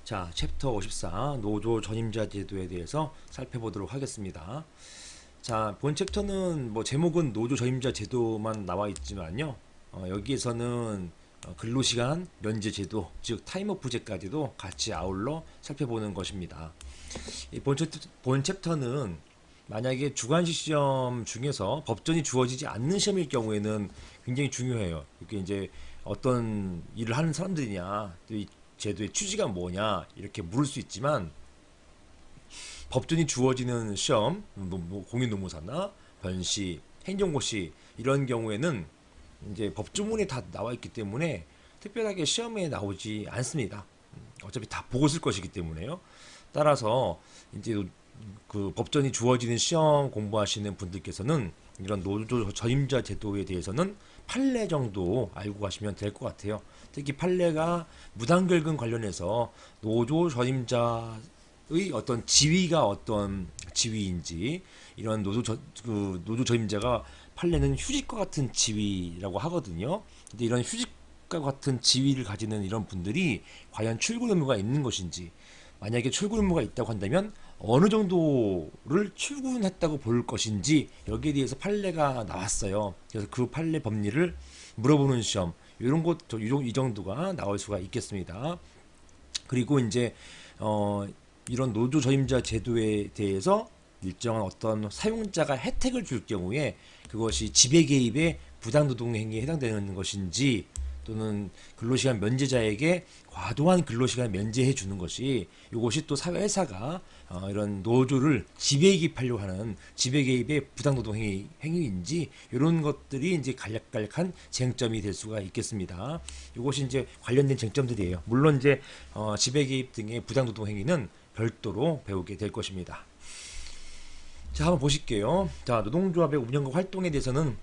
자, 챕터 54 노조 전임자 제도에 대해서 살펴보도록 하겠습니다. 자, 본 챕터는 제목은 노조 전임자 제도만 나와 있지만요. 여기에서는 근로시간 면제 제도, 즉 타임오프제까지도 같이 아울러 살펴보는 것입니다. 본 챕터는 만약에 주관식 시험 중에서 법전이 주어지지 않는 시험일 경우에는 굉장히 중요해요. 이게 이제 어떤 일을 하는 사람들이냐, 또 이 제도의 취지가 뭐냐 이렇게 물을 수 있지만 법전이 주어지는 시험, 공인노무사나 변시, 행정고시 이런 경우에는 이제 법조문에 다 나와 있기 때문에 특별하게 시험에 나오지 않습니다. 어차피 다 보고 쓸 것이기 때문에요. 따라서 이제 그 법전이 주어지는 시험 공부하시는 분들께서는 이런 노조 전임자 제도에 대해서는 판례 정도 알고 가시면 될 것 같아요. 특히 판례가 무단결근 관련해서 노조 전임자의 어떤 지위가 어떤 지위인지, 이런 노조 전임자가 판례는 휴직과 같은 지위라고 하거든요. 근데 이런 휴직과 같은 지위를 가지는 이런 분들이 과연 출근 의무가 있는 것인지, 만약에 출근 의무가 있다고 한다면 어느 정도를 출근했다고 볼 것인지, 여기에 대해서 판례가 나왔어요. 그래서 그 판례 법리를 물어보는 시험, 이런 것, 이 정도가 나올 수가 있겠습니다. 그리고 이제 이런 노조 전임자 제도에 대해서 일정한 어떤 사용자가 혜택을 줄 경우에 그것이 지배 개입의 부당노동 행위에 해당되는 것인지, 또는 근로시간 면제자에게 과도한 근로시간 면제해 주는 것이, 이것이 또 회사가 이런 노조를 지배 개입하려고 하는 지배 개입의 부당노동 행위인지, 이런 것들이 이제 간략간략한 쟁점이 될 수가 있겠습니다. 이것이 이제 관련된 쟁점들이에요. 물론 이제 지배 개입 등의 부당노동 행위는 별도로 배우게 될 것입니다. 자, 한번 보실게요. 자, 노동조합의 운영과 활동에 대해서는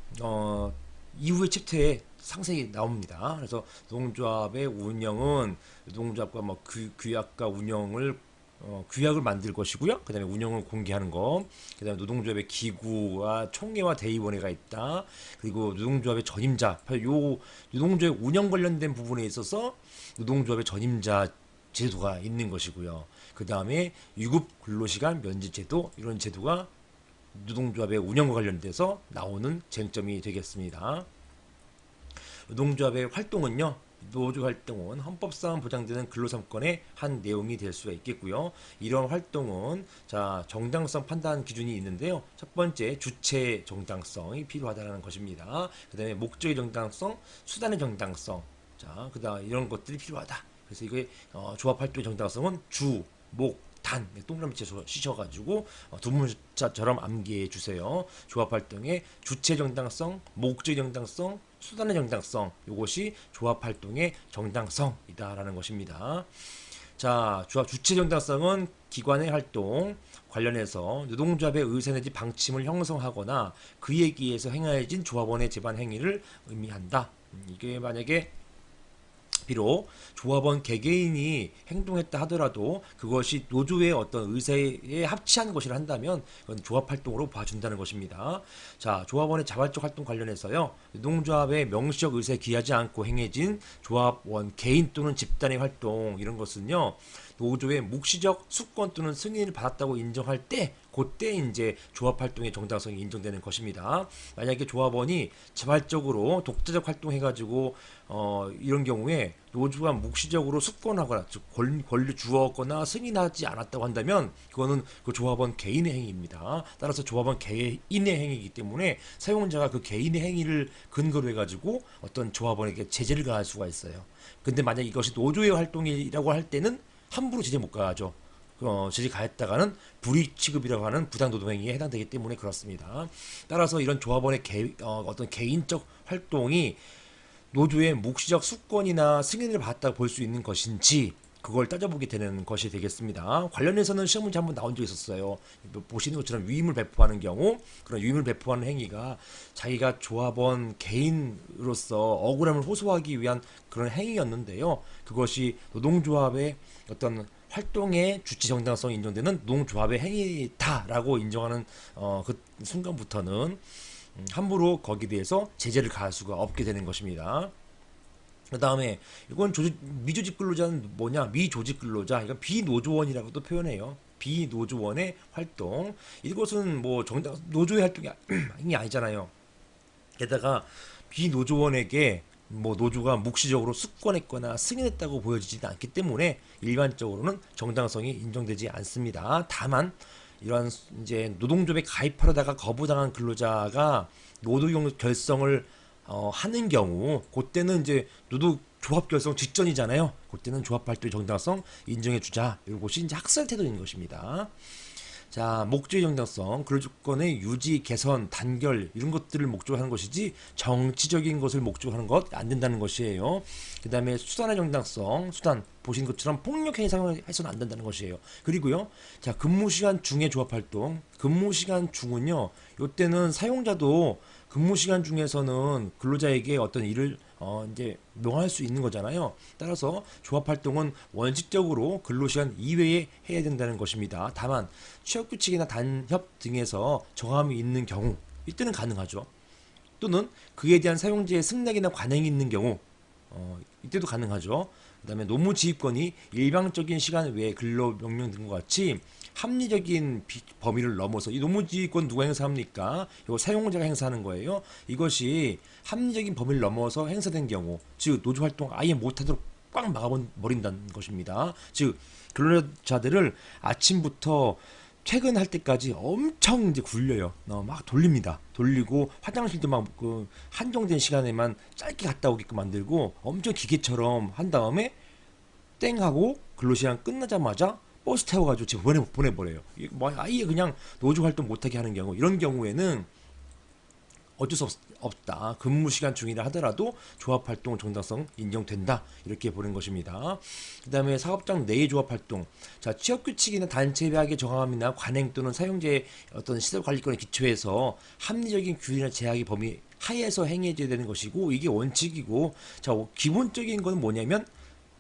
이후의 챕터에 상세히 나옵니다. 그래서 노동조합의 운영은 노동조합과 규약과 운영을 규약을 만들 것이고요. 그 다음에 운영을 공개하는 것, 그 다음에 노동조합의 기구와 총회와 대의원회가 있다. 그리고 노동조합의 전임자, 요 노동조합 운영 관련된 부분에 있어서 노동조합의 전임자 제도가 있는 것이고요. 그 다음에 유급 근로시간 면제 제도, 이런 제도가 노동조합의 운영과 관련돼서 나오는 쟁점이 되겠습니다. 노동조합의 활동은요, 노조 활동은 헌법상 보장되는 근로삼권의 한 내용이 될 수가 있겠고요. 이런 활동은 자, 정당성 판단 기준이 있는데요. 첫 번째, 주체 정당성이 필요하다는 것입니다. 그 다음에 목적의 정당성, 수단의 정당성, 자, 그다음 이런 것들이 필요하다. 그래서 이게 조합 활동의 정당성은 주, 목, 단, 동그라미 치셔가지고 두 문자처럼 암기해 주세요. 조합 활동의 주체 정당성, 목적 정당성, 수단의 정당성, 이것이 조합 활동의 정당성이다라는 것입니다. 자, 조합 주체 정당성은 기관의 활동 관련해서 노동조합의 의사 내지 방침을 형성하거나 그에 의해서 행하여진 조합원의 제반 행위를 의미한다. 이게 만약에 비록 조합원 개개인이 행동했다 하더라도 그것이 노조의 어떤 의사에 합치한 것이라 한다면 그건 조합 활동으로 봐준다는 것입니다. 자, 조합원의 자발적 활동 관련해서요, 노동조합의 명시적 의사에 기하지 않고 행해진 조합원 개인 또는 집단의 활동, 이런 것은요, 노조의 묵시적 수권 또는 승인을 받았다고 인정할 때, 그때 이제 조합 활동의 정당성이 인정되는 것입니다. 만약에 조합원이 자발적으로 독자적 활동해가지고 이런 경우에 노조가 묵시적으로 수권하거나, 즉 권리 주었거나 승인하지 않았다고 한다면 그거는 그 조합원 개인의 행위입니다. 따라서 조합원 개인의 행위이기 때문에 사용자가 그 개인의 행위를 근거로 해가지고 어떤 조합원에게 제재를 가할 수가 있어요. 근데 만약 이것이 노조의 활동이라고 할 때는 함부로 제재 못 가하죠. 제재 가했다가는 불이익 취급이라고 하는 부당노동행위에 해당되기 때문에 그렇습니다. 따라서 이런 조합원의 어떤 개인적 활동이 노조의 묵시적 수권이나 승인을 받았다고 볼 수 있는 것인지, 그걸 따져보게 되는 것이 되겠습니다. 관련해서는 시험 문제 한번 나온 적이 있었어요. 보시는 것처럼 위임을 배포하는 경우, 그런 위임을 배포하는 행위가 자기가 조합원 개인으로서 억울함을 호소하기 위한 그런 행위였는데요. 그것이 노동조합의 어떤 활동의 주체 정당성이 인정되는 노동조합의 행위다라고 인정하는 그 순간부터는 함부로 거기에 대해서 제재를 가할 수가 없게 되는 것입니다. 그 다음에 이건 미조직 근로자는 뭐냐? 미조직 근로자. 이건 비노조원이라고도 표현해요. 비노조원의 활동. 이것은 뭐 정당 노조의 활동이 아니잖아요. 게다가 비노조원에게 뭐 노조가 묵시적으로 숙권했거나 승인했다고 보여지지는 않기 때문에 일반적으로는 정당성이 인정되지 않습니다. 다만 이러한 이제 노동조합에 가입하려다가 거부당한 근로자가 노동 결성을 하는 경우, 그때는 이제 노동 조합 결성 직전이잖아요. 그때는 조합 활동의 정당성 인정해 주자. 이것이 이제 학살 태도인 것입니다. 자, 목적의 정당성, 근로조건의 유지, 개선, 단결 이런 것들을 목적으로 하는 것이지 정치적인 것을 목적으로 하는 것 안 된다는 것이에요. 그 다음에 수단의 정당성, 수단 보신 것처럼 폭력 행위 사용해서는 안 된다는 것이에요. 그리고요, 자, 근무시간 중에 조합활동, 근무시간 중은요, 이때는 사용자도 근무시간 중에서는 근로자에게 어떤 일을 이제 명할 수 있는 거잖아요. 따라서 조합 활동은 원칙적으로 근로시간 이외에 해야 된다는 것입니다. 다만 취업규칙이나 단협 등에서 정함이 있는 경우 이때는 가능하죠. 또는 그에 대한 사용자의 승낙이나 관행이 있는 경우 이때도 가능하죠. 그 다음에 노무지휘권이 일방적인 시간 외에 근로명령 등과 같이 합리적인 범위를 넘어서, 이 노무지휘권 누가 행사합니까? 이거 사용자가 행사하는 거예요. 이것이 합리적인 범위를 넘어서 행사된 경우, 즉 노조활동 아예 못하도록 꽉 막아버린다는 것입니다. 즉 근로자들을 아침부터 퇴근할 때까지 엄청 이제 굴려요. 막 돌립니다. 돌리고 화장실도 막 그 한정된 시간에만 짧게 갔다 오게끔 만들고 엄청 기계처럼 한 다음에 땡 하고 근로시간 끝나자마자 버스 태워가지고 집에 보내버려요. 뭐 아예 그냥 노조 활동 못하게 하는 경우, 이런 경우에는 어쩔 수 없다. 근무 시간 중이라 하더라도 조합 활동 정당성 인정된다. 이렇게 보는 것입니다. 그다음에 사업장 내의 조합 활동. 자, 취업 규칙이나 단체 계약의 정함이나 관행 또는 사용자의 어떤 시설 관리권에 기초해서 합리적인 규율이나 제약의 범위 하에서 행해져야 되는 것이고, 이게 원칙이고, 자, 기본적인 건 뭐냐면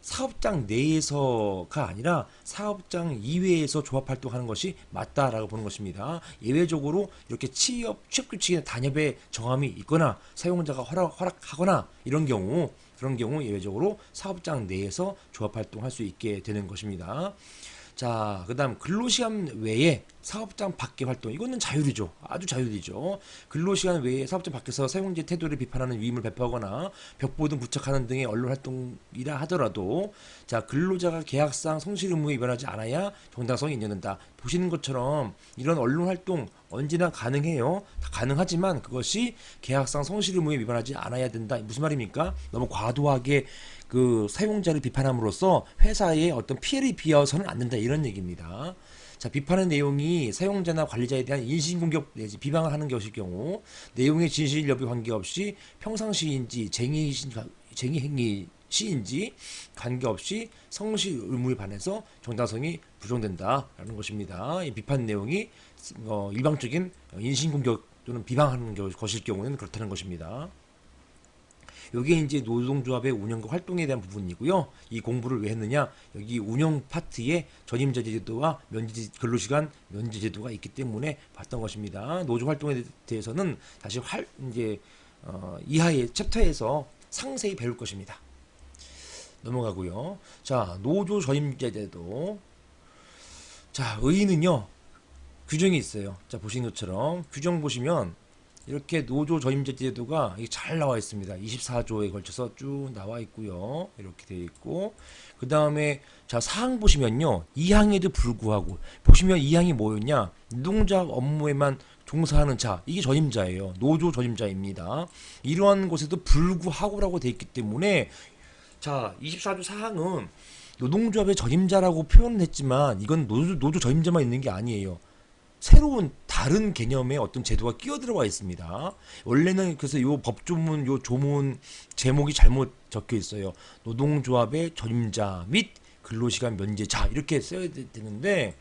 사업장 내에서가 아니라 사업장 이외에서 조합 활동하는 것이 맞다라고 보는 것입니다. 예외적으로 이렇게 취업 규칙이나 단협의 정함이 있거나 사용자가 허락하거나 그런 경우 예외적으로 사업장 내에서 조합 활동할 수 있게 되는 것입니다. 자, 그 다음 근로시간 외에 사업장 밖의 활동, 이거는 자율이죠. 아주 자율이죠. 근로시간 외에 사업장 밖에서 사용자의 태도를 비판하는 위임을 배포하거나 벽보 등 부착하는 등의 언론 활동이라 하더라도, 자, 근로자가 계약상 성실 의무에 위반하지 않아야 정당성이 인정된다. 보시는 것처럼 이런 언론 활동 언제나 가능해요. 다 가능하지만 그것이 계약상 성실 의무에 위반하지 않아야 된다. 무슨 말입니까? 너무 과도하게 그 사용자를 비판함으로써 회사에 어떤 피해를 비워서는 안 된다, 이런 얘기입니다. 자, 비판의 내용이 사용자나 관리자에 대한 인신공격 내지 비방을 하는 것일 경우, 내용의 진실 여부 관계없이 평상시인지 쟁의 시인지 관계없이 성실 의무에 반해서 정당성이 부정된다라는 것입니다. 이 비판 내용이 일방적인 인신공격 또는 비방하는 것일 경우는 그렇다는 것입니다. 이게 이제 노동조합의 운영과 활동에 대한 부분이고요. 이 공부를 왜 했느냐? 여기 운영 파트에 전임자 제도와 근로시간 면제 제도가 있기 때문에 봤던 것입니다. 노조 활동에 대해서는 다시 이제 이하의 챕터에서 상세히 배울 것입니다. 넘어가고요. 자, 노조 전임자 제도. 자, 의의는요, 규정이 있어요. 자, 보신 것처럼 규정 보시면 이렇게 노조 전임자 제도가 잘 나와 있습니다. 24조에 걸쳐서 쭉 나와 있고요. 이렇게 되어 있고, 그 다음에 자, 사항 보시면요, 2항에도 불구하고 보시면 2항이 뭐였냐? 노동자 업무에만 종사하는 자, 이게 전임자예요. 노조 전임자입니다. 이러한 곳에도 불구하고라고 되어 있기 때문에, 자, 24조 사항은 노동조합의 전임자라고 표현을 했지만 이건 노조 전임자만 있는 게 아니에요. 새로운 다른 개념의 어떤 제도가 끼어들어와 있습니다. 원래는 그래서 요 법조문, 요 조문 제목이 잘못 적혀 있어요. 노동조합의 전임자 및 근로시간 면제자, 이렇게 써야 되는데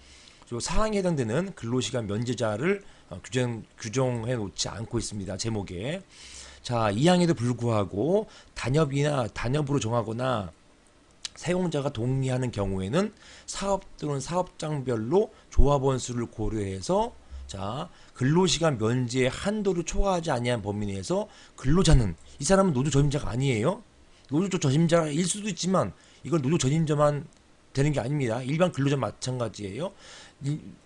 요 사항에 해당되는 근로시간 면제자를 규정해 놓지 않고 있습니다. 제목에. 자, 이 항에도 불구하고 단협으로 정하거나 사용자가 동의하는 경우에는 사업 또는 사업장별로 조합원 수를 고려해서, 자, 근로시간 면제의 한도를 초과하지 아니한 범위 내에서 근로자는, 이 사람은 노조 전임자가 아니에요. 노조 전임자일 수도 있지만 이건 노조 전임자만 되는 게 아닙니다. 일반 근로자 마찬가지예요.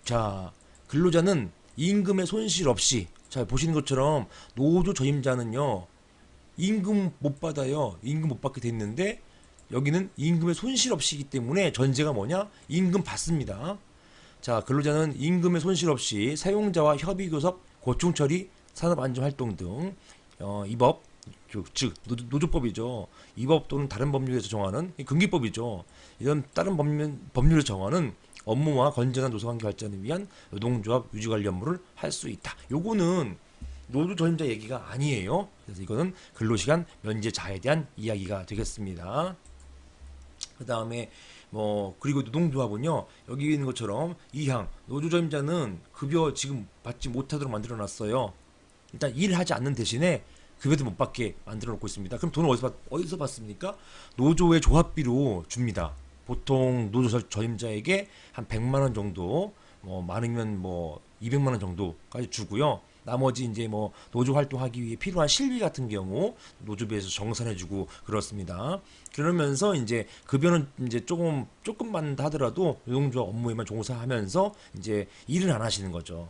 자, 근로자는 임금의 손실 없이, 자 보시는 것처럼 노조 전임자는요 임금 못 받아요. 임금 못 받게 됐는데 여기는 임금의 손실 없이기 때문에 전제가 뭐냐? 임금 받습니다. 자, 근로자는 임금의 손실 없이 사용자와 협의 교섭, 고충 처리, 산업 안전 활동 등 이 법, 즉 노조법이죠. 이 법 또는 다른 법률에서 정하는 금기법이죠. 이런 다른 법률에서 정하는 업무와 건전한 노사관계 발전을 위한 노동조합 유지 관리 업무를 할 수 있다. 요거는 노조 전임자 얘기가 아니에요. 그래서 이거는 근로시간 면제자에 대한 이야기가 되겠습니다. 그 다음에 그리고 노동조합은요 여기 있는 것처럼 2항 노조 전임자는 급여 지금 받지 못하도록 만들어 놨어요. 일단 일하지 않는 대신에 급여도 못 받게 만들어 놓고 있습니다. 그럼 돈을 어디서 받습니까? 노조의 조합비로 줍니다. 보통 노조 전임자에게 한 100만 원 정도, 많으면 200만 원 정도까지 주고요. 나머지 이제 노조 활동하기 위해 필요한 실비 같은 경우 노조비에서 정산해주고 그렇습니다. 그러면서 이제 급여는 이제 조금 받는다 하더라도 노동조합 업무에만 종사하면서 이제 일은 안 하시는 거죠.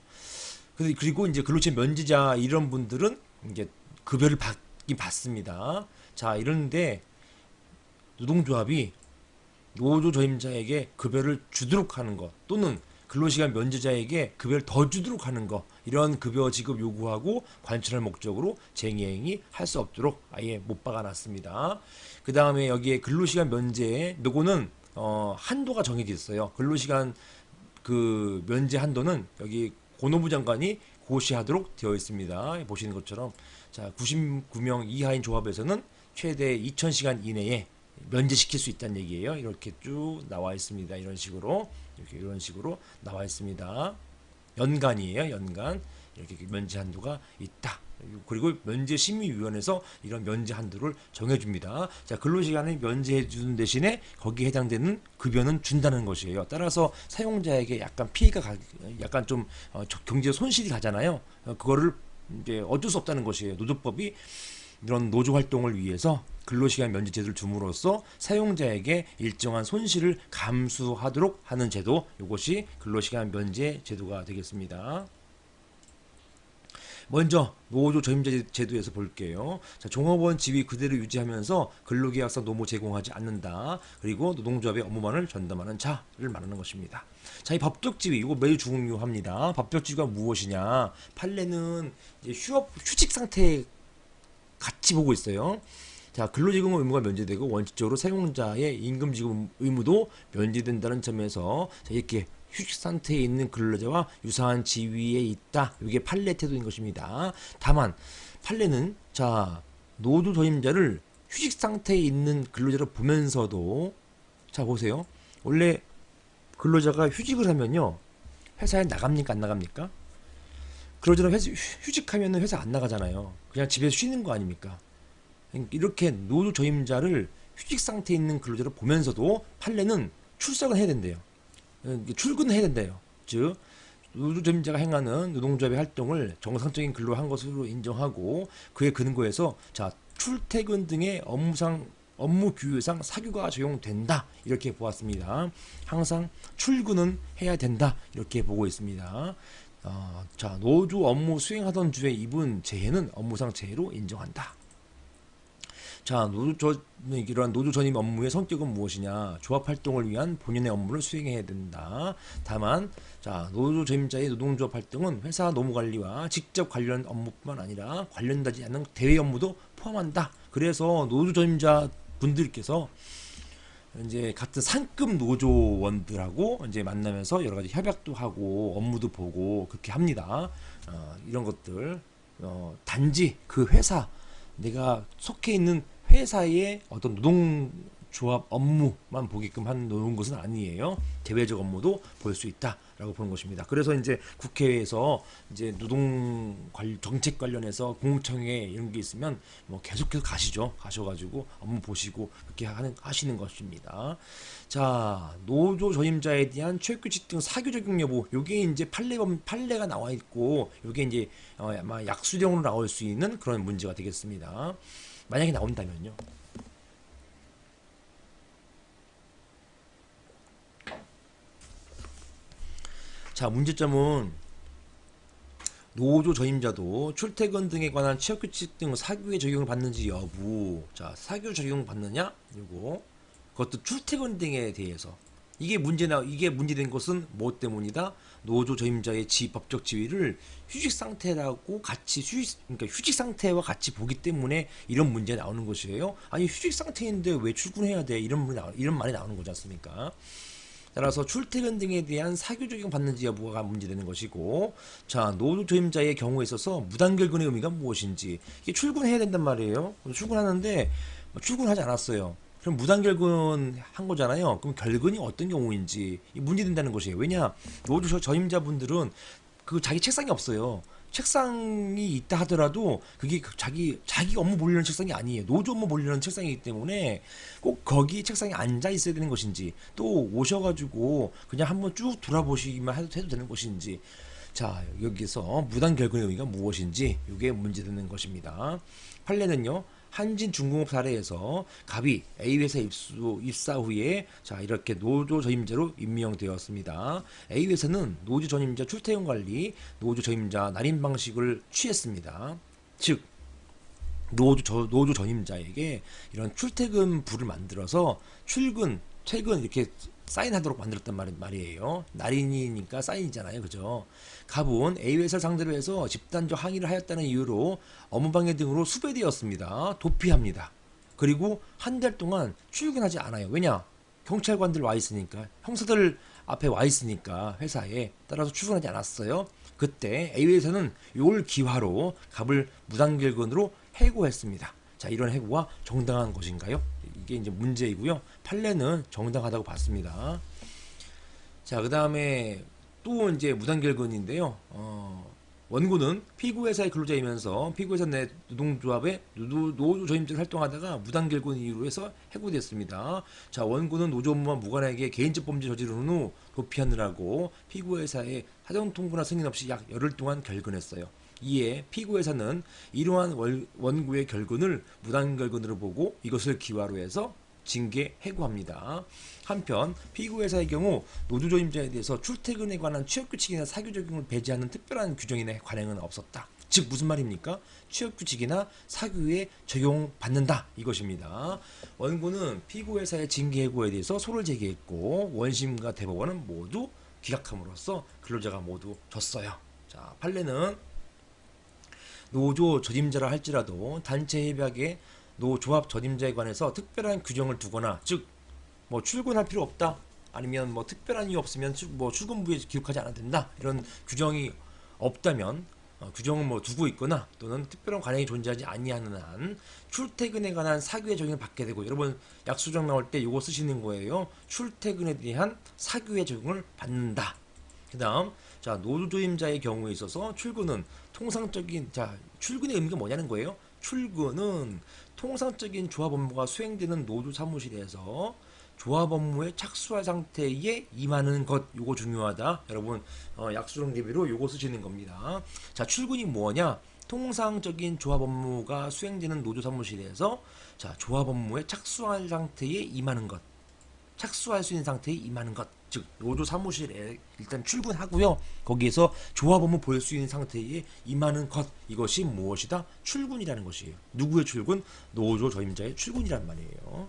그리고 이제 근로체 면제자 이런 분들은 이제 급여를 받긴 받습니다. 자, 이런데 노동조합이 노조 전임자에게 급여를 주도록 하는 것 또는 근로시간 면제자에게 급여를 더 주도록 하는 것 이런 급여 지급 요구하고 관철할 목적으로 쟁의행위 할 수 없도록 아예 못 박아놨습니다. 그 다음에 여기에 근로시간 면제 요거는 한도가 정해져 있어요. 근로시간 그 면제 한도는 여기 고노부 장관이 고시하도록 되어 있습니다. 보시는 것처럼 자 99명 이하인 조합에서는 최대 2000시간 이내에 면제시킬 수 있다는 얘기예요. 이렇게 쭉 나와 있습니다. 이런 식으로 나와 있습니다. 연간이에요. 연간 이렇게 면제 한도가 있다. 그리고 면제심의위원회에서 이런 면제 한도를 정해줍니다. 자, 근로시간을 면제해주는 대신에 거기에 해당되는 급여는 준다는 것이에요. 따라서 사용자에게 약간 피해가 약간 좀 경제 손실이 가잖아요. 그거를 이제 어쩔 수 없다는 것이에요. 노조법이 이런 노조 활동을 위해서 근로시간 면제 제도를 줌으로써 사용자에게 일정한 손실을 감수하도록 하는 제도, 이것이 근로시간 면제 제도가 되겠습니다. 먼저 노조 전임자 제도에서 볼게요. 자, 종업원 지위 그대로 유지하면서 근로계약상 노무 제공하지 않는다. 그리고 노동조합의 업무만을 전담하는 자를 말하는 것입니다. 자, 이 법적 지위 이거 매우 중요합니다. 법적 지위가 무엇이냐? 판례는 이제 휴직 상태 같이 보고 있어요. 자, 근로지급 의무가 면제되고 원칙적으로 사용자의 임금 지급 의무도 면제된다는 점에서 자, 이렇게 휴직 상태에 있는 근로자와 유사한 지위에 있다. 이게 판례 태도인 것입니다. 다만 판례는 자 노조 전임자를 휴직 상태에 있는 근로자로 보면서도 자 보세요. 원래 근로자가 휴직을 하면요 회사에 나갑니까 안 나갑니까? 그러저는 휴직하면 회사 안 나가잖아요. 그냥 집에서 쉬는 거 아닙니까? 이렇게 노조 전임자를 휴직 상태에 있는 근로자로 보면서도 판례는 출석을 해야 된대요. 출근을 해야 된대요. 즉 노조 전임자가 행하는 노동조합의 활동을 정상적인 근로를 한 것으로 인정하고 그에 근거해서 자 출퇴근 등의 업무 규율상 사규가 적용된다 이렇게 보았습니다. 항상 출근은 해야 된다 이렇게 보고 있습니다. 자 노조 업무 수행하던 주에 입은 재해는 업무상 재해로 인정한다. 자, 이러한 노조 전임 업무의 성격은 무엇이냐? 조합 활동을 위한 본연의 업무를 수행해야 된다. 다만, 자, 노조 전임자의 노동조합 활동은 회사 노무 관리와 직접 관련 업무뿐만 아니라 관련되지 않는 대외 업무도 포함한다. 그래서 노조 전임자 분들께서 이제 같은 상급 노조원들하고 이제 만나면서 여러 가지 협약도 하고 업무도 보고 그렇게 합니다. 이런 것들 단지 그 회사 내가 속해 있는 회사의 어떤 노동조합 업무만 보게끔 놓은 것은 아니에요. 대외적 업무도 볼 수 있다라고 보는 것입니다. 그래서 이제 국회에서 이제 노동 정책 관련해서 공청회 이런 게 있으면 계속해서 가셔가지고 업무 보시고 그렇게 하시는 것입니다. 자, 노조 전임자에 대한 최규칙 등 사규 적용 여부, 요게 이제 판례가 나와 있고, 요게 이제 아마 약수령으로 나올 수 있는 그런 문제가 되겠습니다. 만약에 나온다면요. 자, 문제점은 노조 전임자도 출퇴근 등에 관한 취업규칙 등 사규의 적용을 받는지 여부. 자, 사규 적용 받느냐? 요거. 그것도 출퇴근 등에 대해서. 이게 문제된 것은 뭐 때문이다? 노조 전임자의 법적 지위를 휴직 상태라고 같이 그러니까 휴직 상태와 같이 보기 때문에 이런 문제 나오는 것이에요. 아니, 휴직 상태인데 왜 출근해야 돼? 이런 말이 나오는 거지 않습니까? 따라서 출퇴근 등에 대한 사규 적용 받는지 여부가 문제되는 것이고, 자, 노조 조임자의 경우에 있어서 무단결근의 의미가 무엇인지. 이게 출근해야 된단 말이에요. 출근하는데 출근하지 않았어요. 그럼 무단결근 한 거잖아요. 그럼 결근이 어떤 경우인지 문제된다는 것이에요. 왜냐, 노조 전임자분들은 그 자기 책상이 없어요. 책상이 있다 하더라도 그게 자기 업무 보려는 책상이 아니에요. 노조 업무 보려는 책상이기 때문에 꼭 거기 책상에 앉아 있어야 되는 것인지, 또 오셔가지고 그냥 한번 쭉 돌아보시기만 해도 되는 것인지. 자, 여기서 무단결근의 의미가 무엇인지 이게 문제되는 것입니다. 판례는요, 한진중공업 사례에서 갑이 A회사 입사 후에 자, 이렇게 노조 전임자로 임명되었습니다. A회사는 노조 전임자 출퇴근 관리, 노조 전임자 날인 방식을 취했습니다. 즉, 노조 전임자에게 이런 출퇴근 부를 만들어서 출근, 퇴근 이렇게 사인하도록 만들었단 말이에요. 날인이니까 사인이잖아요. 그죠? 갑은 A회사를 상대로 해서 집단적 항의를 하였다는 이유로 업무방해 등으로 수배되었습니다. 도피합니다. 그리고 한 달 동안 출근하지 않아요. 왜냐? 경찰관들 와 있으니까, 형사들 앞에 와 있으니까 회사에. 따라서 출근하지 않았어요. 그때 A회사는 요 기화로 갑을 무단결근으로 해고했습니다. 자, 이런 해고가 정당한 것인가요? 이게 이제 문제이고요. 판례는 정당하다고 봤습니다. 자, 그 다음에 또 이제 무단결근인데요. 원고는 피고회사의 근로자이면서 피고회사 내 노동조합의 노조 전임자로 활동하다가 무단결근 이유로 해서 해고됐습니다. 자, 원고는 노조 업무와 무관하게 개인적 범죄 저지른 후 도피하느라고 피고회사에 사전 통보나 승인 없이 약 열흘 동안 결근했어요. 이에 피고회사는 이러한 원고의 결근을 무단결근으로 보고 이것을 기화로 해서 징계 해고합니다. 한편 피고회사의 경우 노조조임자에 대해서 출퇴근에 관한 취업규칙이나 사규 적용을 배제하는 특별한 규정이나 관행은 없었다. 즉 무슨 말입니까? 취업규칙이나 사규에 적용받는다 이것입니다. 원고는 피고회사의 징계 해고에 대해서 소를 제기했고, 원심과 대법원은 모두 기각함으로써 근로자가 모두 졌어요. 자, 판례는 노조 전임자라 할지라도 단체 협약에 노조합 전임자에 관해서 특별한 규정을 두거나, 즉 뭐 출근할 필요 없다, 아니면 뭐 특별한 이유 없으면 뭐 출근부에 기록하지 않아도 된다, 이런 규정이 없다면 규정을 뭐 두고 있거나 또는 특별한 관행이 존재하지 아니하는 한 출퇴근에 관한 사규의 적용을 받게 되고, 여러분 약수정 나올 때 이거 쓰시는 거예요. 출퇴근에 대한 사규의 적용을 받는다. 그 다음, 자, 노조임자의 경우에 있어서 출근은 통상적인, 자, 출근의 의미가 뭐냐는 거예요. 출근은 통상적인 조합 업무가 수행되는 노조 사무실에서 조합 업무에 착수한 상태에 임하는 것, 요거 중요하다. 여러분 약수정 대비로 요거 쓰시는 겁니다. 자, 출근이 뭐냐? 통상적인 조합 업무가 수행되는 노조 사무실에서 자, 조합 업무에 착수한 상태에 임하는 것, 착수할 수 있는 상태에 임하는 것, 즉 노조 사무실에 일단 출근하고요. 거기에서 조합 업무 볼 수 있는 상태에 임하는 것, 이것이 무엇이다? 출근이라는 것이에요. 누구의 출근? 노조 조임자의 출근이란 말이에요.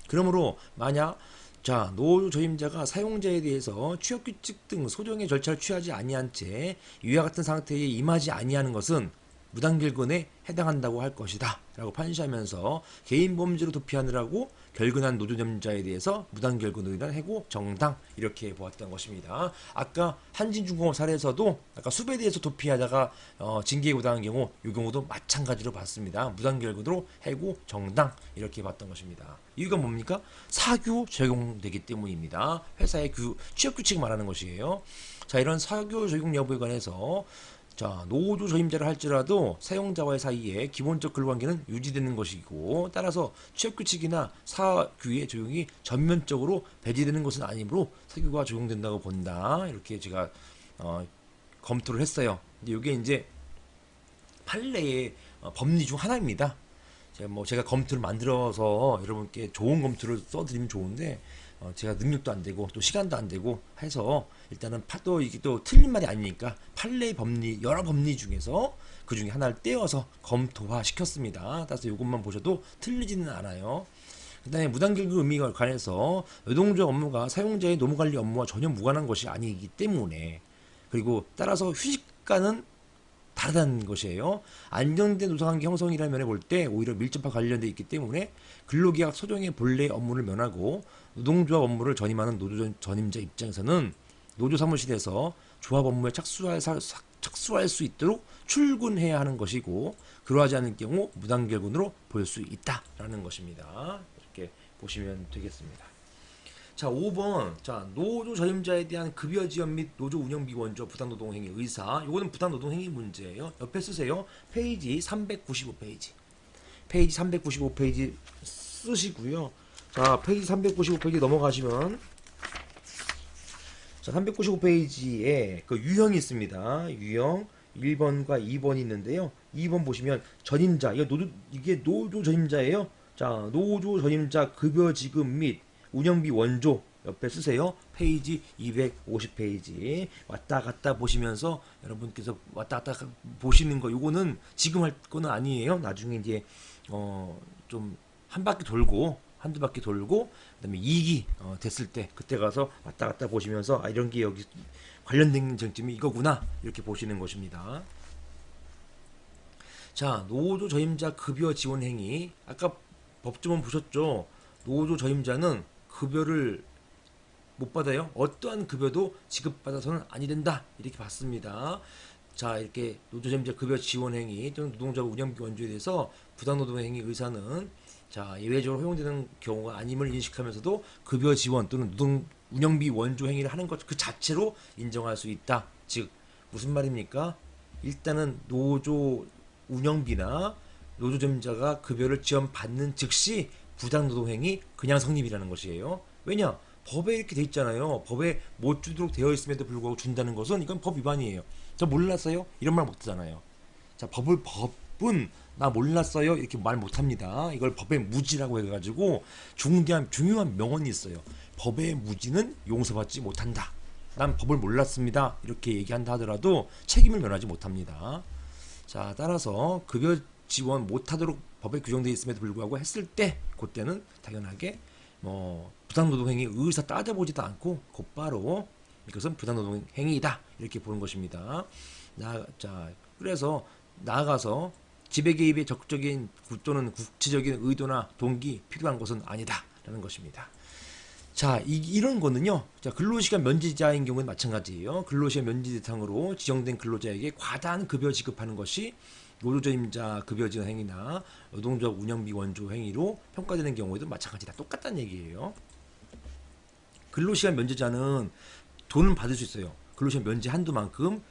그러므로 만약 자, 노조 조임자가 사용자에 대해서 취업규칙 등 소정의 절차를 취하지 아니한 채 이와 같은 상태에 임하지 아니하는 것은 무단결근에 해당한다고 할 것이다 라고 판시하면서 개인 범죄로 도피하느라고 결근한 노조 전임자에 대해서 무단결근으로 인한 해고 정당, 이렇게 보았던 것입니다. 아까 한진중공업 사례에서도 아까 수배대에서 도피하다가 징계해고당한 경우, 이 경우도 마찬가지로 봤습니다. 무단결근으로 해고 정당, 이렇게 봤던 것입니다. 이유가 뭡니까? 사규 적용되기 때문입니다. 회사의 취업규칙 말하는 것이에요. 자, 이런 사규 적용 여부에 관해서 자, 노조 조임자를 할지라도 사용자와의 사이에 기본적 근로관계는 유지되는 것이고, 따라서 취업규칙이나 사규의 적용이 전면적으로 배제되는 것은 아니므로 사규가 적용된다고 본다. 이렇게 제가 검토를 했어요. 근데 이게 이제 판례의 법리 중 하나입니다. 제가 검토를 만들어서 여러분께 좋은 검토를 써드리면 좋은데, 제가 능력도 안 되고 또 시간도 안 되고 해서 일단은 또 이게 또 틀린 말이 아니니까 판례 법리 여러 법리 중에서 그 중에 하나를 떼어서 검토화 시켰습니다. 따라서 이것만 보셔도 틀리지는 않아요. 그 다음에 무단결국 의미에 관해서 노동조합 업무가 사용자의 노무관리 업무와 전혀 무관한 것이 아니기 때문에, 그리고 따라서 휴직과는 다르다는 것이에요. 안정된 노사관계 형성이라는 면에 볼 때 오히려 밀접하게 관련되어 있기 때문에 근로계약 소정의 본래 업무를 면하고 노동조합 업무를 전임하는 노조 전임자 입장에서는 노조 사무실에서 조합 업무에 착수할 수 있도록 출근해야 하는 것이고, 그러하지 않을 경우 무단결근으로 볼 수 있다라는 것입니다. 이렇게 보시면 되겠습니다. 자, 5번. 자, 노조 전임자에 대한 급여 지원 및 노조 운영비 원조 부당노동행위 의사. 요거는 부당노동행위 문제예요. 옆에 쓰세요. 페이지 395페이지. 페이지 395페이지 쓰시고요. 자, 페이지 395페이지 넘어가시면, 자, 395페이지에 그 유형이 있습니다. 유형 1번과 2번이 있는데요. 2번 보시면 전임자, 이게 노조 전임자예요. 자, 노조 전임자 급여 지급 및 운영비 원조 옆에 쓰세요. 페이지 250페이지 왔다 갔다 보시면서 여러분께서 왔다 갔다 보시는 거, 요거는 지금 할 거는 아니에요. 나중에 이제 좀 한 바퀴 돌고 한두 바퀴 돌고 그다음에 2기 됐을 때 그때 가서 왔다 갔다 보시면서 아, 이런 게 여기 관련된 쟁점이 이거구나 이렇게 보시는 것입니다. 자, 노조 전임자 급여 지원 행위, 아까 법조문 보셨죠? 노조 전임자는 급여를 못 받아요. 어떠한 급여도 지급받아서는 아니 된다 이렇게 봤습니다. 자, 이렇게 노조 전임자 급여 지원 행위 또는 노동조합 운영비 원조에 대해서 부당노동 행위 의사는 자, 예외적으로 허용되는 경우가 아님을 인식하면서도 급여 지원 또는 노동 운영비 원조 행위를 하는 것 그 자체로 인정할 수 있다. 즉 무슨 말입니까? 일단은 노조 운영비나 노조 전임자가 급여를 지원받는 즉시 부당노동행위 그냥 성립이라는 것이에요. 왜냐? 법에 이렇게 돼 있잖아요. 법에 못 주도록 되어 있음에도 불구하고 준다는 것은 이건 법 위반이에요. 저 몰랐어요? 이런 말 못하잖아요. 자, 법은 나 몰랐어요 이렇게 말 못합니다. 이걸 법의 무지라고 해가지고 중요한 명언이 있어요. 법의 무지는 용서받지 못한다. 난 법을 몰랐습니다 이렇게 얘기한다 하더라도 책임을 면하지 못합니다. 자, 따라서 급여 지원 못하도록 법에 규정되어 있음에도 불구하고 했을 때 그때는 당연하게 부당노동행위 의사 따져보지도 않고 곧바로 이것은 부당노동행위이다 이렇게 보는 것입니다. 자, 그래서 나아가서 지배개입의 적극적인 또는 구체적인 의도나 동기 필요한 것은 아니다라는 것입니다. 자, 이런 거는요. 자, 근로시간 면제자인 경우는 마찬가지예요. 근로시간 면제 대상으로 지정된 근로자에게 과다한 급여 지급하는 것이 노조 전임자 급여 지원 행위나 노동조합 운영비 원조 행위로 평가되는 경우에도 마찬가지다. 똑같다는 얘기예요. 근로시간 면제자는 돈은 받을 수 있어요. 근로시간 면제 한도만큼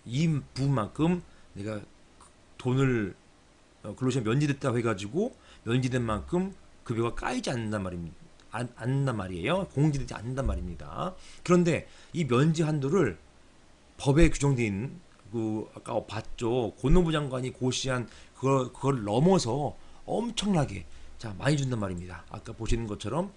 이 부분만큼 내가 돈을 근로시간 면제됐다고 해가지고 면제된 만큼 급여가 까이지 않는단 말이에요. 공제되지 않는단 말입니다. 그런데 이 면제 한도를 법에 규정되어 있는 아까 봤죠. 고노부 장관이 고시한 그걸 넘어서 엄청나게 자 많이 준단 말입니다. 아까 보시는 것처럼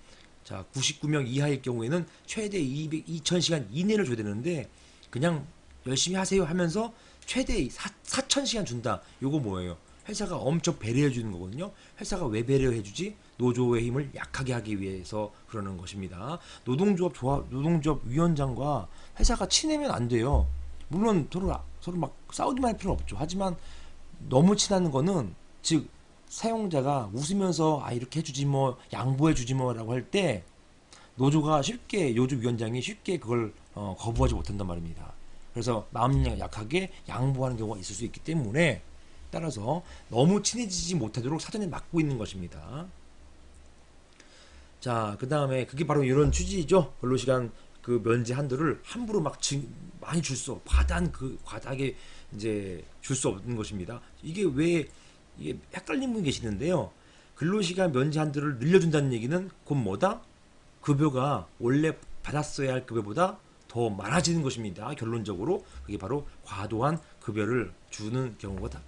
자 99명 이하일 경우에는 최대 2000시간 이내를 줘야 되는데 그냥 열심히 하세요 하면서 최대 4000시간 준다. 요거 뭐예요? 회사가 엄청 배려해 주는 거거든요. 회사가 왜 배려해 주지? 노조의 힘을 약하게 하기 위해서 그러는 것입니다. 노동조합 위원장과 회사가 친하면 안 돼요. 물론 서로 막 싸우기만 할 필요는 없죠. 하지만 너무 친한 거는 즉 사용자가 웃으면서 아 이렇게 해주지 뭐 양보해 주지 뭐라고 할 때 노조 위원장이 쉽게 그걸 거부하지 못한단 말입니다. 그래서 마음 약하게 양보하는 경우가 있을 수 있기 때문에 따라서 너무 친해지지 못하도록 사전에 막고 있는 것입니다. 자, 그 다음에 그게 바로 이런 취지죠. 근로시간 그 면제 한도를 함부로 많이 과다하게 이제 줄 수 없는 것입니다. 이게 헷갈린 분 계시는데요. 근로시간 면제 한도를 늘려준다는 얘기는 곧 뭐다? 급여가 원래 받았어야 할 급여보다 더 많아지는 것입니다. 결론적으로 그게 바로 과도한 급여를 주는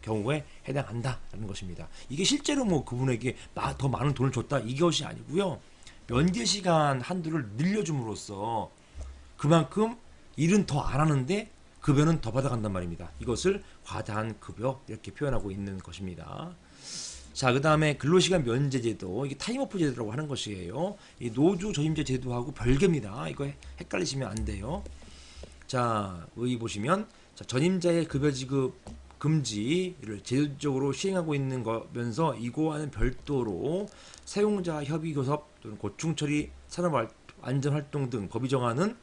경우에 해당한다라는 것입니다. 이게 실제로 뭐 그분에게 더 많은 돈을 줬다 이것이 아니고요. 면제 시간 한도를 늘려줌으로써 그만큼 일은 더 안 하는데 급여는 더 받아간단 말입니다. 이것을 과다한 급여 이렇게 표현하고 있는 것입니다. 자, 그 다음에 근로시간 면제 제도, 이게 타임오프 제도라고 하는 것이에요. 이 노조 저임제 제도하고 별개입니다. 이거 헷갈리시면 안 돼요. 자, 여기 보시면 자, 전임자의 급여 지급 금지를 제도적으로 시행하고 있는 거면서 이거와는 별도로 사용자 협의 교섭 또는 고충 처리 산업 안전 활동 등 법이 정하는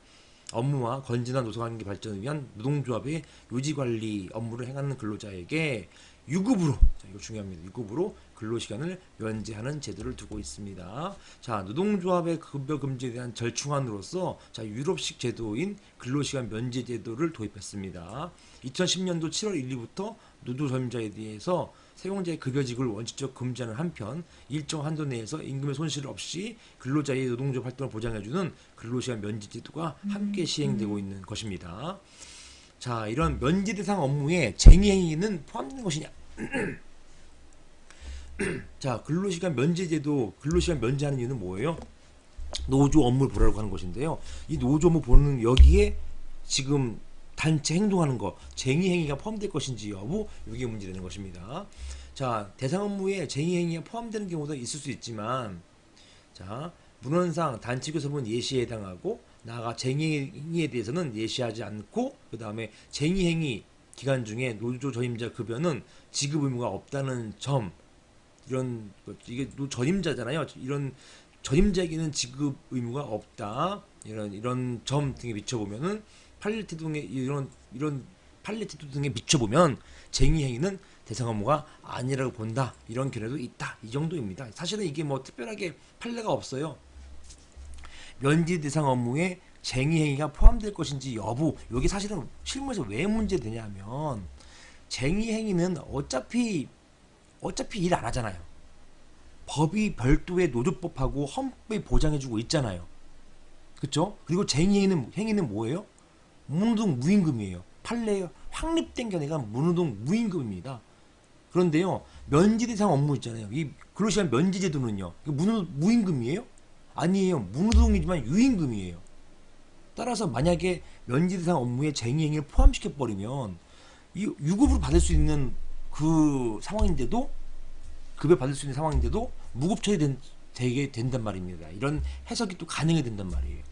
업무와 건전한 노동환경 발전을 위한 노동조합의 유지 관리 업무를 행하는 근로자에게 유급으로, 자, 이거 중요합니다. 유급으로 근로시간을 면제하는 제도를 두고 있습니다. 자, 노동조합의 급여 금지에 대한 절충안으로서 자, 유럽식 제도인 근로시간 면제 제도를 도입했습니다. 2010년도 7월 1일부터 노조점자에 대해서 사용자의 급여직을 원칙적 금지하는 한편 일정 한도 내에서 임금의 손실 없이 근로자의 노동조합 활동을 보장해주는 근로시간 면제 제도가 함께 시행되고 있는 것입니다. 자, 이런 면제 대상 업무에 쟁의행위는 포함된 것이냐? 자, 근로시간 면제제도, 근로시간 면제하는 이유는 뭐예요? 노조 업무를 보라고 하는 것인데요. 이 노조 업무 보는 여기에 지금 단체 행동하는 거, 쟁의행위가 포함될 것인지 여부, 이게 문제되는 것입니다. 자, 대상 업무에 쟁의행위가 포함되는 경우도 있을 수 있지만, 자, 문헌상 단체 교섭은 예시에 해당하고, 나아가 쟁의행위에 대해서는 예시하지 않고, 그 다음에 쟁의행위 기간 중에 노조 전임자 급여는 지급 의무가 없다는 점, 이런 이게 전임자잖아요. 이런 전임자에게는 지급 의무가 없다. 이런 점 등에 비춰보면은 팔레트 등의 이런 팔레트 등에 비춰보면 쟁의 행위는 대상 업무가 아니라고 본다. 이런 견해도 있다. 이 정도입니다. 사실은 이게 뭐 특별하게 판례가 없어요. 면제 대상 업무에 쟁의 행위가 포함될 것인지 여부. 여기 사실은 실무에서 왜 문제되냐면 쟁의 행위는 어차피 일 안 하잖아요. 법이 별도의 노조법하고 헌법이 보장해주고 있잖아요. 그렇죠? 그리고 행위는 뭐예요? 무노동 무임금이에요. 판례에 확립된 견해가 무노동 무임금입니다. 그런데요, 면제 대상 업무 있잖아요. 이 근로시간 면제 제도는요, 무임금이에요? 아니에요. 무노동이지만 유임금이에요. 따라서 만약에 면제 대상 업무에 쟁의행위를 포함시켜 버리면 이 유급으로 받을 수 있는 그 상황인데도 급여 받을 수 있는 상황인데도 무급 처리되게 된단 말입니다. 이런 해석이 또 가능이 된단 말이에요.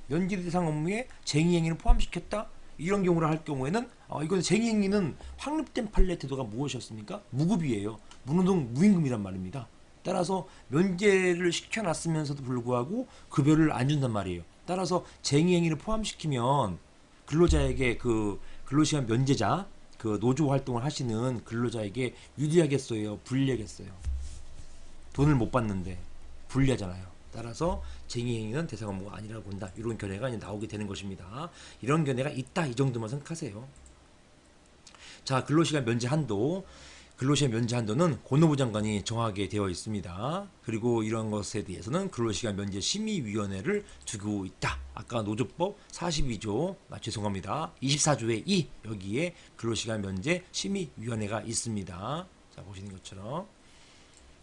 면제 대상 업무에 쟁의행위를 포함시켰다? 이런 경우를 할 경우에는 이건 쟁의행위는 확립된 판례 태도가 무엇이었습니까? 무급이에요. 무노동 무임금이란 말입니다. 따라서 면제를 시켜놨으면서도 불구하고 급여를 안 준단 말이에요. 따라서 쟁의행위를 포함시키면 근로자에게 그 근로시간 면제자 그 노조 활동을 하시는 근로자에게 유리하겠어요? 불리하겠어요? 돈을 못 받는데 불리하잖아요. 따라서 쟁의행위는 대상 업무가 아니라고 본다. 이런 견해가 이제 나오게 되는 것입니다. 이런 견해가 있다. 이 정도만 생각하세요. 자, 근로시간 면제 한도. 근로시간 면제 한도는 권노부 장관이 정하게 되어 있습니다. 그리고 이런 것에 대해서는 근로시간 면제 심의위원회를 두고 있다. 아까 노조법 42조, 죄송합니다. 24조의 2 여기에 근로시간 면제 심의위원회가 있습니다. 자, 보시는 것처럼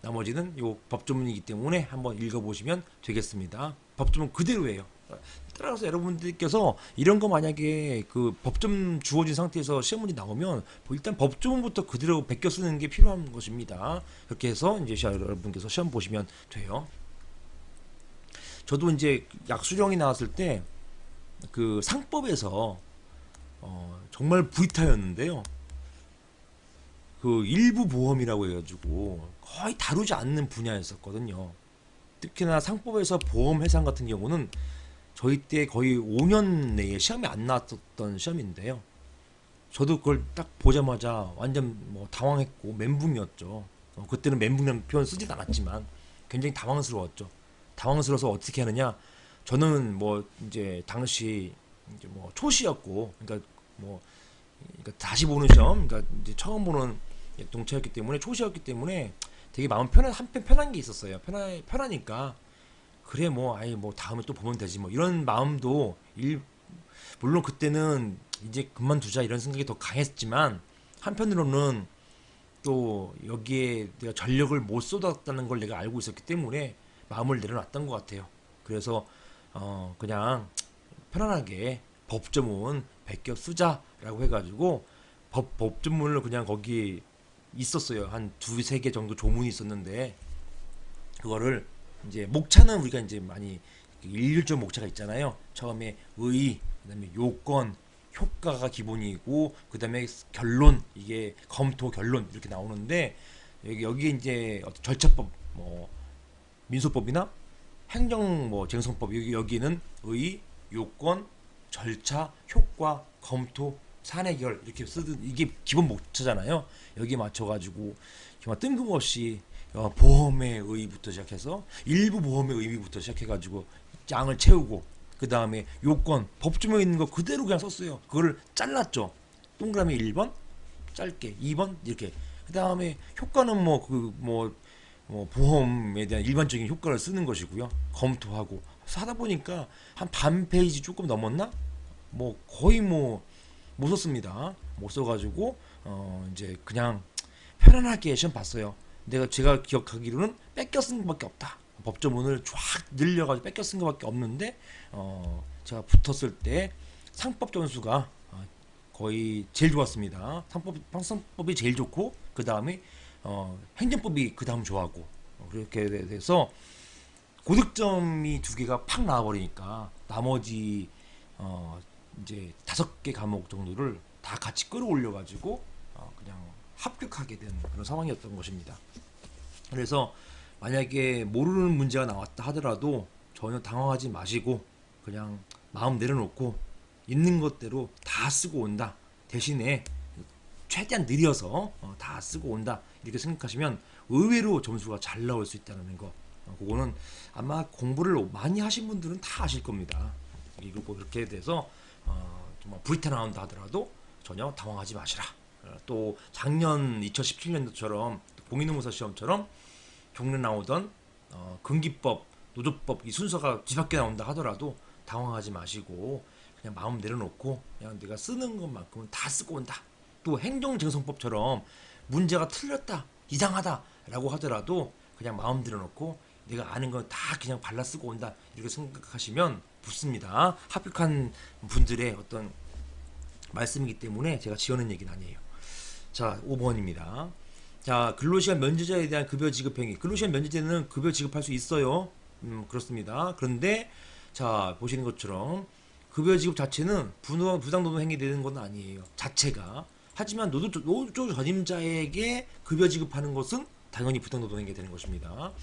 나머지는 요 법조문이기 때문에 한번 읽어보시면 되겠습니다. 법조문 그대로예요. 따라서 여러분들께서 이런 거 만약에 그 법조문 주어진 상태에서 시험 문제 나오면 일단 법조문부터 그대로 베껴 쓰는 게 필요한 것입니다. 그렇게 해서 이제 여러분께서 시험 보시면 돼요. 저도 이제 약수령이 나왔을 때 그 상법에서 정말 부이타였는데요. 그 일부 보험이라고 해가지고 거의 다루지 않는 분야였었거든요. 특히나 상법에서 보험 해상 같은 경우는 저희 때 거의 5년 내에 시험이 안 나왔던 시험인데요. 저도 그걸 딱 보자마자 완전 뭐 당황했고 멘붕이었죠. 그때는 멘붕이라는 표현 쓰지도 않았지만 굉장히 당황스러웠죠. 당황스러워서 어떻게 하느냐? 저는 뭐 이제 당시 이제 뭐 초시였고, 그러니까 다시 보는 시험, 그러니까 이제 처음 보는 동차였기 때문에 초시였기 때문에 되게 마음 한편 편한 게 있었어요. 편하니까 그래 뭐 아이 뭐 다음에 또 보면 되지 뭐 이런 마음도 물론 그때는 이제 그만두자 이런 생각이 더 강했지만 한편으로는 또 여기에 내가 전력을 못 쏟았다는 걸 내가 알고 있었기 때문에 마음을 내려놨던 것 같아요. 그래서 그냥 편안하게 법조문 베껴 쓰자라고 해가지고 법조문을 그냥 거기 있었어요. 한 두세 개 정도 조문이 있었는데 그거를 이제 목차는 우리가 이제 많이 일률적 목차가 있잖아요. 처음에 의, 그다음에 요건, 효과가 기본이고 그다음에 결론, 이게 검토 결론 이렇게 나오는데 여기 이제 어떤 절차법 뭐 민소법이나 행정 뭐 쟁송법 여기는 의, 요건, 절차, 효과, 검토, 사내결 이렇게 쓰던 이게 기본 목차잖아요. 여기에 맞춰가지고 정말 뜬금없이 보험의 의의부터 시작해서 일부 보험의 의의부터 시작해가지고 양을 채우고 그 다음에 요건 법조문에 있는 거 그대로 그냥 썼어요. 그거를 잘랐죠. 동그라미 1번 짧게 2번 이렇게 그 다음에 효과는 뭐 보험에 대한 일반적인 효과를 쓰는 것이고요. 검토하고 하다 보니까 한 반 페이지 조금 넘었나? 뭐 거의 뭐 못 썼습니다. 못 써가지고 이제 그냥 편안하게 시험 봤어요. 제가 기억하기로는 뺏겨 쓴 것밖에 없다. 법조문을 쫙 늘려가지고 뺏겨 쓴 것밖에 없는데 제가 붙었을 때 상법 점수가 거의 제일 좋았습니다. 상법이 제일 좋고 그 다음에 행정법이 그 다음 좋아하고 그렇게 돼서 고득점이 두 개가 팍 나와버리니까 나머지 이제 5개 과목 정도를 다 같이 끌어올려가지고 그냥 합격하게 된 그런 상황이었던 것입니다. 그래서 만약에 모르는 문제가 나왔다 하더라도 전혀 당황하지 마시고 그냥 마음 내려놓고 있는 것대로 다 쓰고 온다. 대신에 최대한 느려서 다 쓰고 온다. 이렇게 생각하시면 의외로 점수가 잘 나올 수 있다는 거. 그거는 아마 공부를 많이 하신 분들은 다 아실 겁니다. 그리고 그렇게 돼서 정말 불타 나온다 하더라도 전혀 당황하지 마시라. 또 작년 2017년도처럼 공인노무사 시험처럼 경례 나오던 금기법, 노조법 이 순서가 뒤바뀌어 나온다 하더라도 당황하지 마시고 그냥 마음 내려놓고 그냥 내가 쓰는 것만큼은 다 쓰고 온다. 또 행정쟁송법처럼 문제가 틀렸다, 이상하다라고 하더라도 그냥 마음 내려놓고 내가 아는 건 다 그냥 발라 쓰고 온다 이렇게 생각하시면 붙습니다. 합격한 분들의 어떤 말씀이기 때문에 제가 지어낸 얘기는 아니에요. 자, 5번입니다. 자, 근로시간 면제자에 대한 급여 지급 행위. 근로시간 면제자는 급여 지급할 수 있어요. 그렇습니다. 그런데 자, 보시는 것처럼 급여 지급 자체는 부당노동 행위되는 건 아니에요. 자체가. 하지만 노조 전임자에게 급여 지급하는 것은 당연히 부당노동 행위가 되는 것입니다.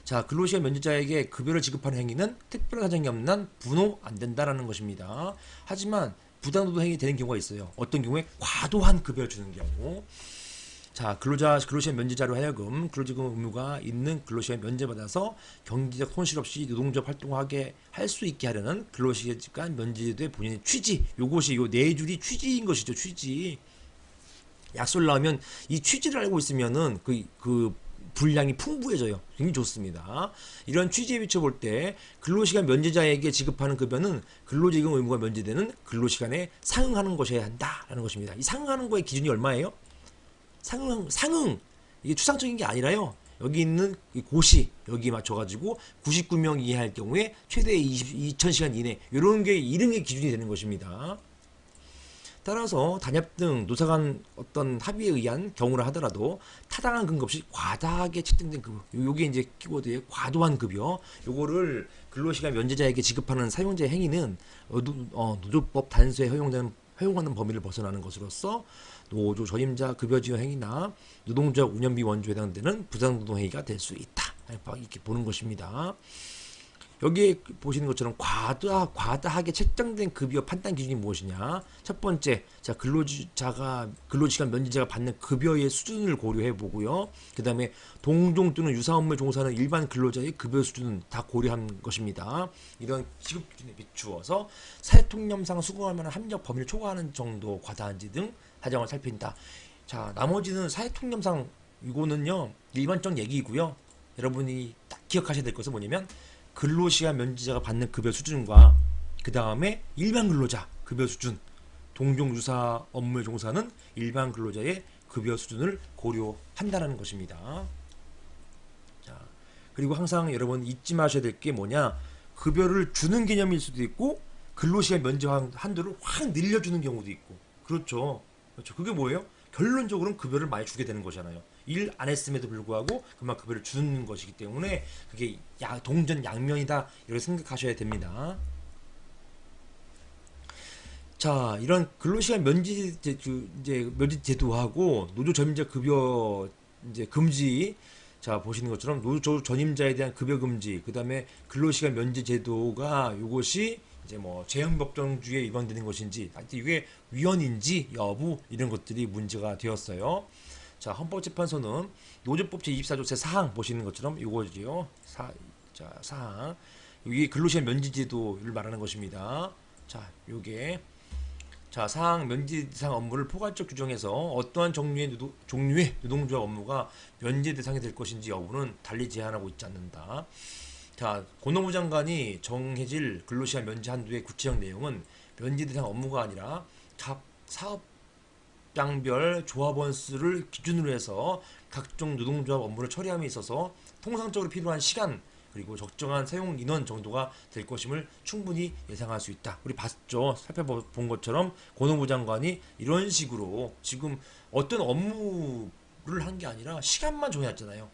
자, 근로시간 면제자에게 급여를 지급하는 행위는 특별한 사정이 없는 한 분호 안 된다라는 것입니다. 하지만 부당노동 행위 되는 경우가 있어요. 어떤 경우에 과도한 급여를 주는 경우. 자, 근로시간 면제자로 하여금 근로지급 의무가 있는 근로시간 면제받아서 경제적 손실 없이 노동적 활동하게 할 수 있게 하려는 근로시간 면제제도의 본인의 취지. 요것이 요 네 줄이 취지인 것이죠. 취지. 약속을 나오면 이 취지를 알고 있으면은 그 분량이 풍부해져요. 굉장히 좋습니다. 이런 취지에 비춰볼 때 근로시간 면제자에게 지급하는 급여는 근로지급 의무가 면제되는 근로시간에 상응하는 것이어야 한다라는 것입니다. 이 상응하는 거의 기준이 얼마예요? 상응 이게 추상적인 게 아니라요. 여기 있는 고시 여기에 맞춰가지고 99명 이하일 경우에 최대 2000시간 이내 이런 게 기준이 되는 것입니다. 따라서 단협 등 노사 간 어떤 합의에 의한 경우라 하더라도 타당한 근거 없이 과다하게 책정된 급여, 요게 이제 키워드의 과도한 급여, 요거를 근로시간 면제자에게 지급하는 사용자의 행위는 노조법 단수에 허용하는 범위를 벗어나는 것으로서 노조 전임자 급여 지원 행위나 노동조합 운영비 원조에 해당되는 부당노동 행위가 될 수 있다. 이렇게 보는 것입니다. 여기에 보시는 것처럼 과다하게 책정된 급여 판단 기준이 무엇이냐? 첫 번째, 자, 근로시간 면제자가 받는 급여의 수준을 고려해 보고요. 그 다음에 동종 또는 유사 업무에 종사하는 일반 근로자의 급여 수준은 다 고려한 것입니다. 이런 지급 기준에 비추어서 사회통념상 수긍할 만한 합리적 범위를 초과하는 정도 과다한지 등 사정을 살핀다. 자, 나머지는 사회통념상 이거는요 일반적 얘기이고요. 여러분이 딱 기억하셔야 될 것은 뭐냐면 근로시간 면제자가 받는 급여 수준과 그 다음에 일반 근로자 급여 수준, 동종 유사 업무에 종사하는 일반 근로자의 급여 수준을 고려한다는 것입니다. 자, 그리고 항상 여러분 잊지 마셔야 될 게 뭐냐? 급여를 주는 개념일 수도 있고 근로시간 면제 한도를 확 늘려주는 경우도 있고. 그렇죠. 그렇죠. 그게 뭐예요? 결론적으로는 급여를 많이 주게 되는 거잖아요. 일 안 했음에도 불구하고 그만 급여를 주는 것이기 때문에 그게 동전 양면이다 이렇게 생각하셔야 됩니다. 자, 이런 근로시간 면제 이제 면제 제도하고 노조 전임자 급여 이제 금지. 자, 보시는 것처럼 노조 전임자에 대한 급여 금지, 그다음에 근로시간 면제 제도가 이것이 이제 뭐 재형법정주의에 위반되는 것인지, 이게 위헌인지 여부 이런 것들이 문제가 되었어요. 자, 헌법재판소는 노조법 제24조 제4항 보시는 것처럼 이거지요. 자, 사항. 이게 근로시간 면제 제도를 말하는 것입니다. 자, 요게 자, 사항 면제 대상 업무를 포괄적 규정해서 어떠한 종류의 노동조합 업무가 면제 대상이 될 것인지 여부는 달리 제한하고 있지 않는다. 자, 고노부 장관이 정해질 근로시간 면제 한도의 구체적 내용은 면제 대상 업무가 아니라 각 사업장별 조합원 수를 기준으로 해서 각종 노동조합 업무를 처리함에 있어서 통상적으로 필요한 시간 그리고 적정한 사용 인원 정도가 될 것임을 충분히 예상할 수 있다. 우리 봤죠? 살펴본 것처럼 고노부 장관이 이런 식으로 지금 어떤 업무를 한 게 아니라 시간만 정해놨잖아요.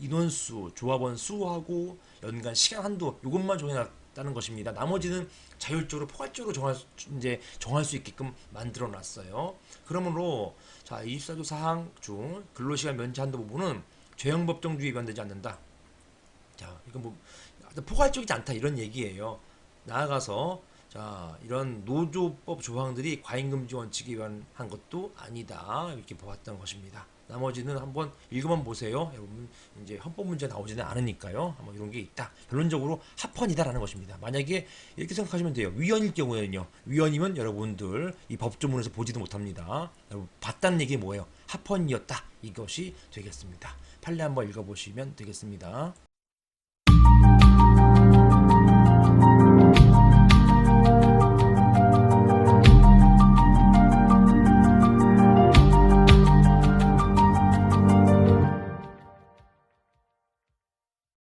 인원수, 조합원 수하고 연간 시간 한도 이것만 정해놨다는 것입니다. 나머지는 자율적으로 포괄적으로 정할 수 있게끔 만들어 놨어요. 그러므로 자, 24조 사항 중 근로시간 면제 한도 부분은 죄형법정주의 위반되지 않는다. 자, 이건 뭐 포괄적이지 않다 이런 얘기예요. 나아가서 자, 이런 노조법 조항들이 과잉금지 원칙에 위반한 것도 아니다 이렇게 보았던 것입니다. 나머지는 한번 읽어만 보세요. 여러분 이제 헌법 문제 나오지는 않으니까요. 한번 이런 게 있다. 결론적으로 합헌이다라는 것입니다. 만약에 이렇게 생각하시면 돼요. 위헌일 경우에는요. 위헌이면 여러분들 이 법조문에서 보지도 못합니다. 여러분 봤다는 얘기 뭐예요? 합헌이었다. 이것이 되겠습니다. 판례 한번 읽어보시면 되겠습니다.